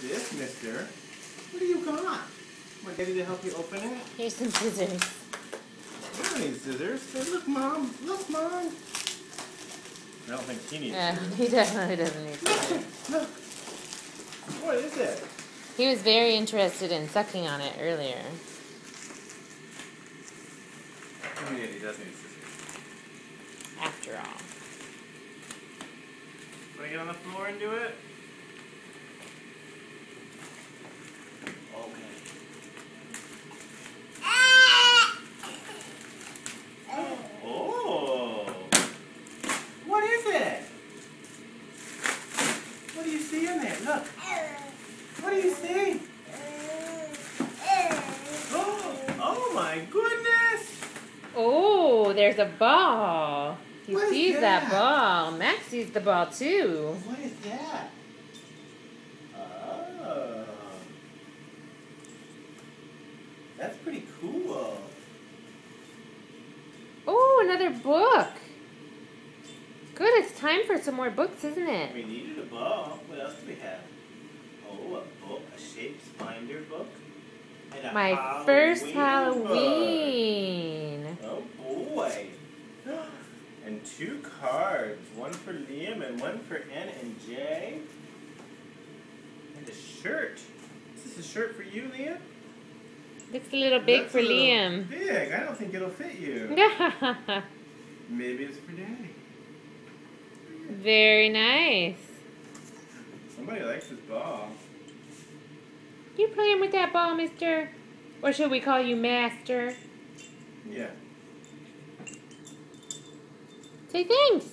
is this, mister? What do you got? Want Daddy to help you open it? Here's some scissors. You don't need scissors. Hey, look, Mom. Look, Mom. I don't think he needs scissors. He definitely doesn't need scissors. Look. What is it? He was very interested in sucking on it earlier. Oh, yeah, he does need scissors. After all. Want to get on the floor and do it? Okay. Oh! What is it? What do you see in there? Look. What do you see? Oh my goodness! Oh, there's a ball. He What is sees that that? ball. Max sees the ball too. What is that? Oh. That's pretty cool. Oh, another book. Good, it's time for some more books, isn't it? We needed a ball. What else do we have? Oh, a book, a Shapes Finder book. And a My Halloween first book. Halloween. Oh boy. And 2 cards. One for Liam and one for N and J. And a shirt. Is this a shirt for you, Liam? Looks a little big That's for a little Liam. Big. I don't think it'll fit you. Maybe it's for Daddy. Very nice. Somebody likes this ball. You playing with that ball, mister? Or should we call you master? Yeah. Say thanks.